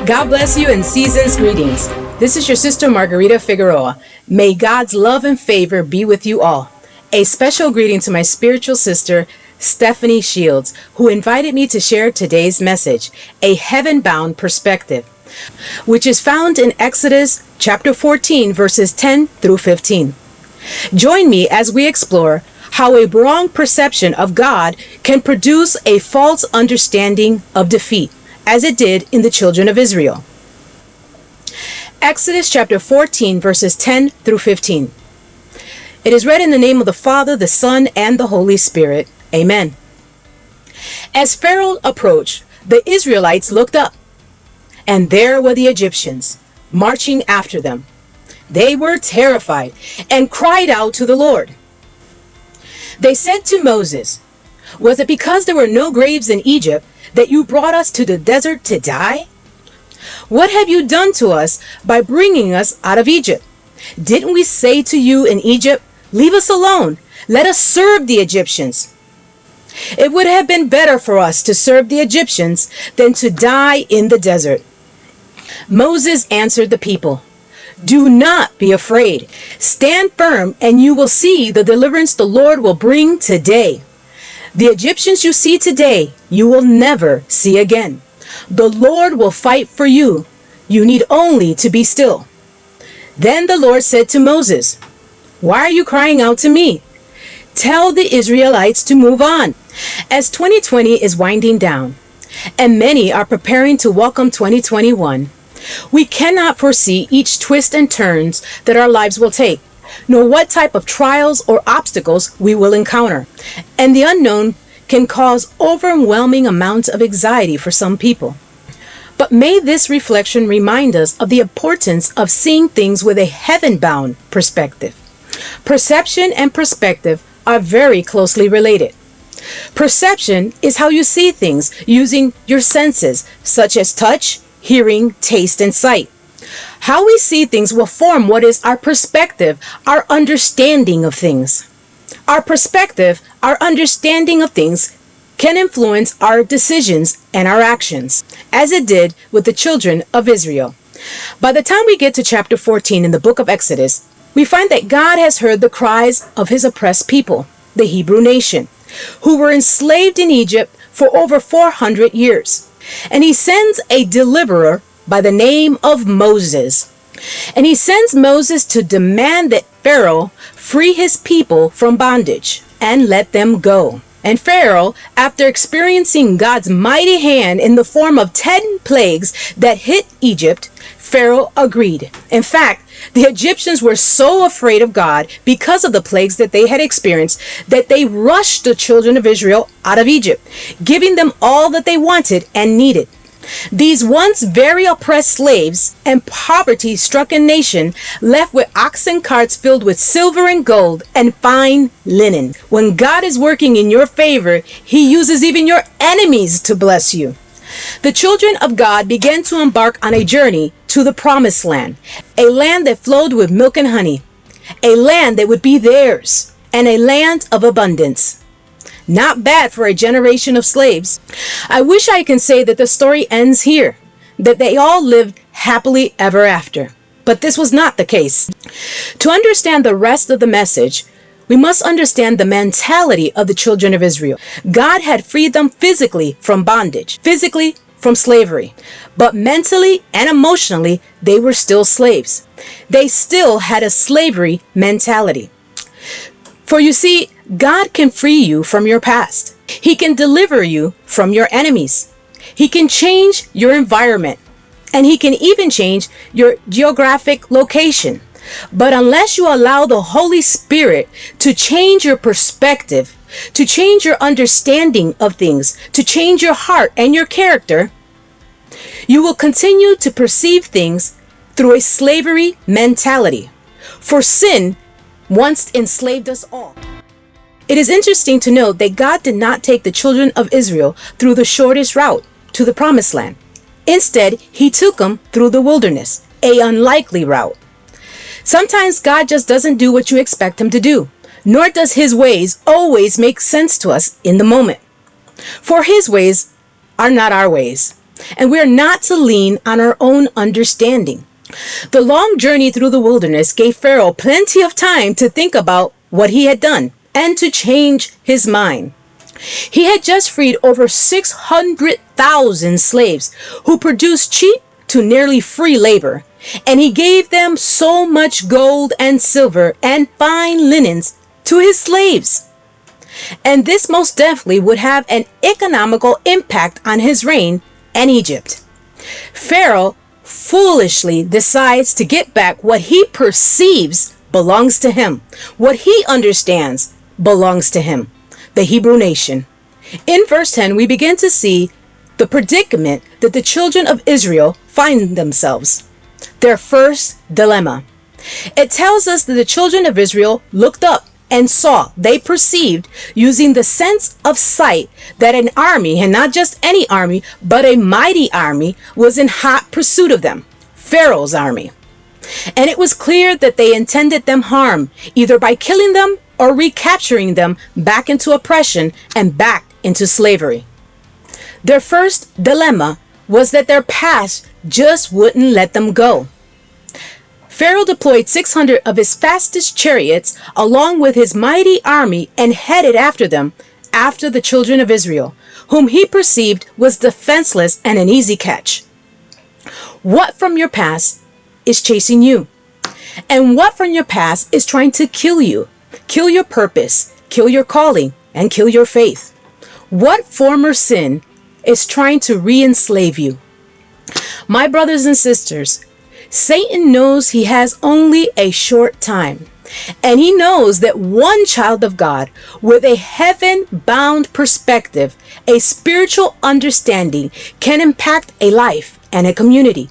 God bless you and season's greetings. This is your sister Margarita Figueroa. May God's love and favor be with you all. A special greeting to my spiritual sister, Stephanie Shields, who invited me to share today's message, a heaven-bound perspective, which is found in Exodus chapter 14, verses 10 through 15. Join me as we explore how a wrong perception of God can produce a false understanding of defeat, as it did in the children of Israel. Exodus chapter 14, verses 10 through 15. It is read in the name of the Father, the Son, and the Holy Spirit. Amen. As Pharaoh approached, the Israelites looked up, and there were the Egyptians marching after them. They were terrified and cried out to the Lord. They said to Moses, "Was it because there were no graves in Egypt that you brought us to the desert to die? What have you done to us by bringing us out of Egypt? Didn't we say to you in Egypt, 'Leave us alone, let us serve the Egyptians'? It would have been better for us to serve the Egyptians than to die in the desert." Moses answered the people, "Do not be afraid. Stand firm, and you will see the deliverance the Lord will bring today. The Egyptians you see today, you will never see again. The Lord will fight for you. You need only to be still." Then the Lord said to Moses, "Why are you crying out to me? Tell the Israelites to move on." As 2020 is winding down, and many are preparing to welcome 2021, we cannot foresee each twist and turns that our lives will take, nor what type of trials or obstacles we will encounter. And the unknown can cause overwhelming amounts of anxiety for some people. But may this reflection remind us of the importance of seeing things with a heaven-bound perspective. Perception and perspective are very closely related. Perception is how you see things using your senses, such as touch, hearing, taste, and sight. How we see things will form what is our perspective, our understanding of things. Our perspective, our understanding of things, can influence our decisions and our actions, as it did with the children of Israel. By the time we get to chapter 14 in the book of Exodus, we find that God has heard the cries of his oppressed people, the Hebrew nation, who were enslaved in Egypt for over 400 years. And he sends a deliverer by the name of Moses. And he sends Moses to demand that Pharaoh free his people from bondage and let them go. And Pharaoh, after experiencing God's mighty hand in the form of 10 plagues that hit Egypt, Pharaoh agreed. In fact, the Egyptians were so afraid of God because of the plagues that they had experienced that they rushed the children of Israel out of Egypt, giving them all that they wanted and needed. These once very oppressed slaves and poverty-stricken nation left with oxen carts filled with silver and gold and fine linen. When God is working in your favor, he uses even your enemies to bless you. The children of God began to embark on a journey to the promised land, a land that flowed with milk and honey, a land that would be theirs, and a land of abundance. Not bad for a generation of slaves. I wish I can say that the story ends here, that they all lived happily ever after. But this was not the case. To understand the rest of the message, we must understand the mentality of the children of Israel. God had freed them physically from bondage, physically from slavery, but mentally and emotionally, they were still slaves. They still had a slavery mentality. For you see, God can free you from your past. He can deliver you from your enemies. He can change your environment, and he can even change your geographic location. But unless you allow the Holy Spirit to change your perspective, to change your understanding of things, to change your heart and your character, you will continue to perceive things through a slavery mentality. For sin once enslaved us all. It is interesting to note that God did not take the children of Israel through the shortest route to the promised land. Instead, he took them through the wilderness, an unlikely route. Sometimes God just doesn't do what you expect him to do, nor does his ways always make sense to us in the moment. For his ways are not our ways, and we are not to lean on our own understanding. The long journey through the wilderness gave Pharaoh plenty of time to think about what he had done and to change his mind. He had just freed over 600,000 slaves who produced cheap to nearly free labor, and he gave them so much gold and silver and fine linens to his slaves. And this most definitely would have an economical impact on his reign and Egypt. Pharaoh foolishly decides to get back what he perceives belongs to him, what he understands belongs to him, the Hebrew nation. In verse 10, we begin to see the predicament that the children of Israel find themselves. Their first dilemma. It tells us that the children of Israel looked up and saw, they perceived, using the sense of sight, that an army, and not just any army, but a mighty army, was in hot pursuit of them, Pharaoh's army. And it was clear that they intended them harm, either by killing them or recapturing them back into oppression and back into slavery. Their first dilemma was that their past just wouldn't let them go. Pharaoh deployed 600 of his fastest chariots along with his mighty army and headed after them, after the children of Israel, whom he perceived was defenseless and an easy catch. What from your past is chasing you? And what from your past is trying to kill you? Kill your purpose, kill your calling, and kill your faith? What former sin is trying to re-enslave you? My brothers and sisters, Satan knows he has only a short time, and he knows that one child of God with a heaven-bound perspective, a spiritual understanding, can impact a life and a community.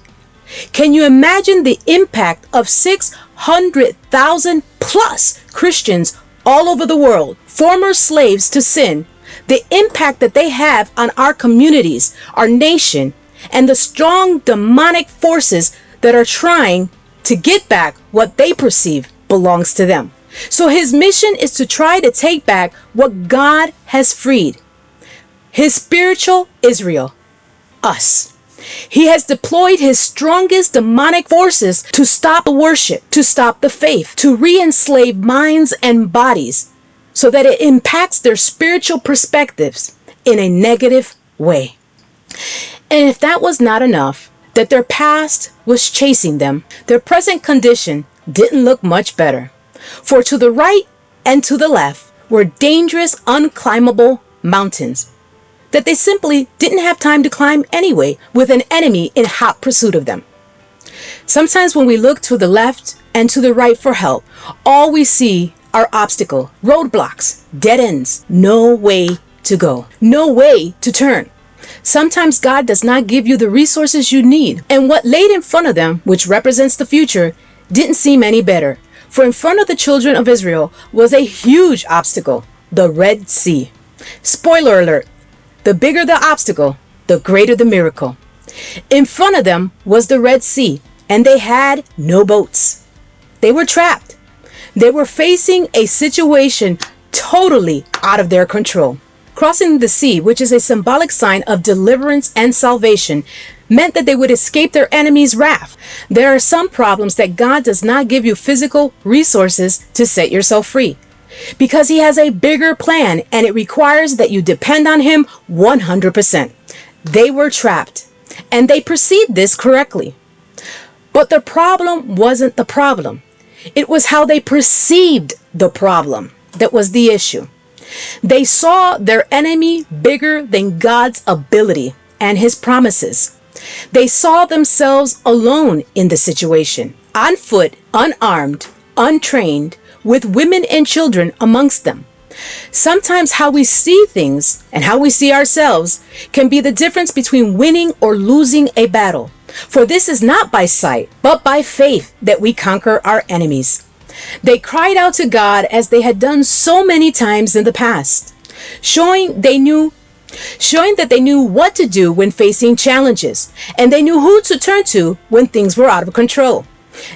Can you imagine the impact of 600,000 plus Christians all over the world, former slaves to sin, the impact that they have on our communities, our nation, and the strong demonic forces that are trying to get back what they perceive belongs to them? So his mission is to try to take back what God has freed. His spiritual Israel, us. He has deployed his strongest demonic forces to stop the worship, to stop the faith, to re-enslave minds and bodies so that it impacts their spiritual perspectives in a negative way. And if that was not enough, that their past was chasing them, their present condition didn't look much better. For to the right and to the left were dangerous, unclimbable mountains that they simply didn't have time to climb anyway, with an enemy in hot pursuit of them. Sometimes when we look to the left and to the right for help, all we see are obstacles, roadblocks, dead ends, no way to go, no way to turn. Sometimes God does not give you the resources you need, and what laid in front of them, which represents the future, didn't seem any better. For in front of the children of Israel was a huge obstacle, the Red Sea. Spoiler alert, the bigger the obstacle, the greater the miracle. In front of them was the Red Sea, and they had no boats. They were trapped. They were facing a situation totally out of their control. Crossing the sea, which is a symbolic sign of deliverance and salvation, meant that they would escape their enemy's wrath. There are some problems that God does not give you physical resources to set yourself free, because he has a bigger plan, and it requires that you depend on him 100%. They were trapped, and they perceived this correctly. But the problem wasn't the problem. It was how they perceived the problem that was the issue. They saw their enemy bigger than God's ability and his promises. They saw themselves alone in the situation, on foot, unarmed, untrained, with women and children amongst them. Sometimes how we see things and how we see ourselves can be the difference between winning or losing a battle. For this is not by sight, but by faith that we conquer our enemies. They cried out to God as they had done so many times in the past, showing that they knew what to do when facing challenges, and they knew who to turn to when things were out of control.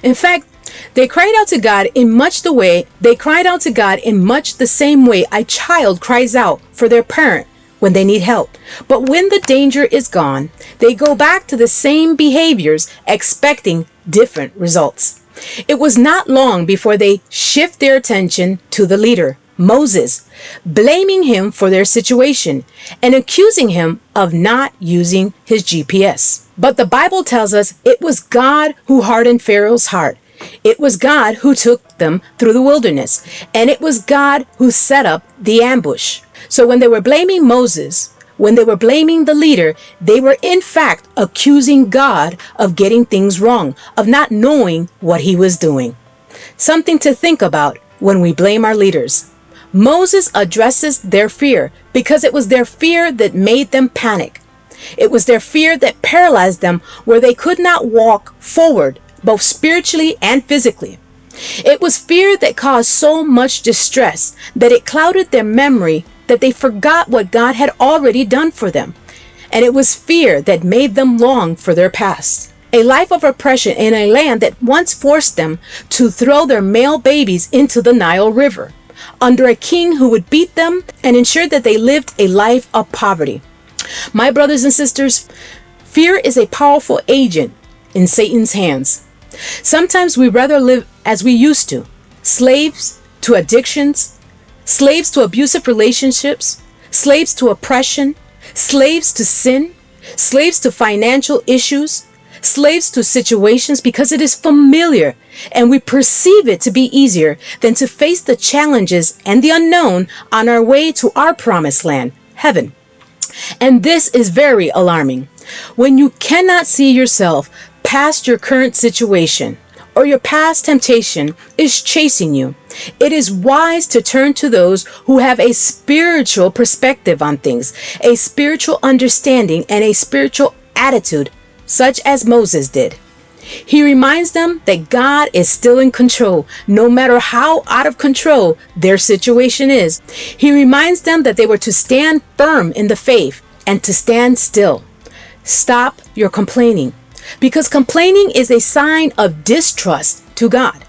In fact, they cried out to God in much the same way a child cries out for their parent when they need help. But when the danger is gone, they go back to the same behaviors, expecting different results. It was not long before they shift their attention to the leader, Moses, blaming him for their situation and accusing him of not using his GPS. But the Bible tells us it was God who hardened Pharaoh's heart. It was God who took them through the wilderness, and it was God who set up the ambush. So when they were blaming Moses, when they were blaming the leader, they were in fact accusing God of getting things wrong, of not knowing what he was doing. Something to think about when we blame our leaders. Moses addresses their fear because it was their fear that made them panic. It was their fear that paralyzed them where they could not walk forward, both spiritually and physically. It was fear that caused so much distress that it clouded their memory that they forgot what God had already done for them. And it was fear that made them long for their past. A life of oppression in a land that once forced them to throw their male babies into the Nile River, under a king who would beat them and ensure that they lived a life of poverty. My brothers and sisters, fear is a powerful agent in Satan's hands. Sometimes we rather live as we used to, slaves to addictions, slaves to abusive relationships, slaves to oppression, slaves to sin, slaves to financial issues, slaves to situations because it is familiar and we perceive it to be easier than to face the challenges and the unknown on our way to our promised land, heaven. And this is very alarming. When you cannot see yourself past your current situation, or your past temptation is chasing you, it is wise to turn to those who have a spiritual perspective on things, a spiritual understanding, and a spiritual attitude, such as Moses did. He reminds them that God is still in control, no matter how out of control their situation is. He reminds them that they were to stand firm in the faith and to stand still. Stop your complaining, because complaining is a sign of distrust to God.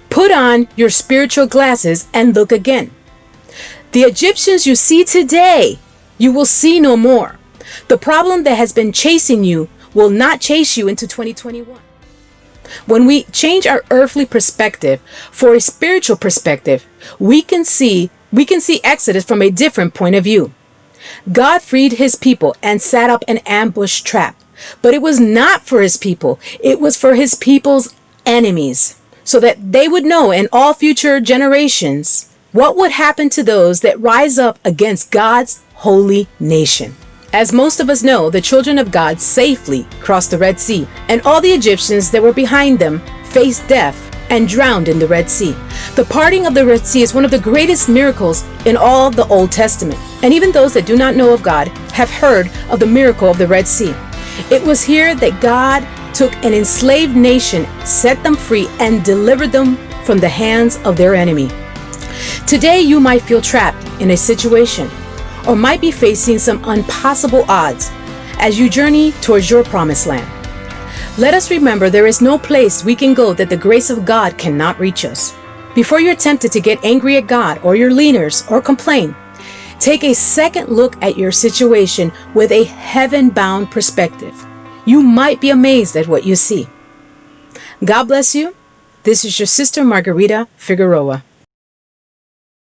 Put on your spiritual glasses and look again. The Egyptians you see today, you will see no more. The problem that has been chasing you will not chase you into 2021. When we change our earthly perspective for a spiritual perspective, we can see Exodus from a different point of view. God freed his people and set up an ambush trap. But it was not for his people. It was for his people's enemies, so that they would know in all future generations what would happen to those that rise up against God's holy nation. As most of us know, the children of God safely crossed the Red Sea, and all the Egyptians that were behind them faced death and drowned in the Red Sea. The parting of the Red Sea is one of the greatest miracles in all the Old Testament. And even those that do not know of God have heard of the miracle of the Red Sea. It was here that God took an enslaved nation, set them free, and delivered them from the hands of their enemy. Today you might feel trapped in a situation or might be facing some impossible odds as you journey towards your promised land. Let us remember there is no place we can go that the grace of God cannot reach us. Before you're tempted to get angry at God or your leaders or complain, take a second look at your situation with a heaven-bound perspective. You might be amazed at what you see. God bless you. This is your sister Margarita Figueroa.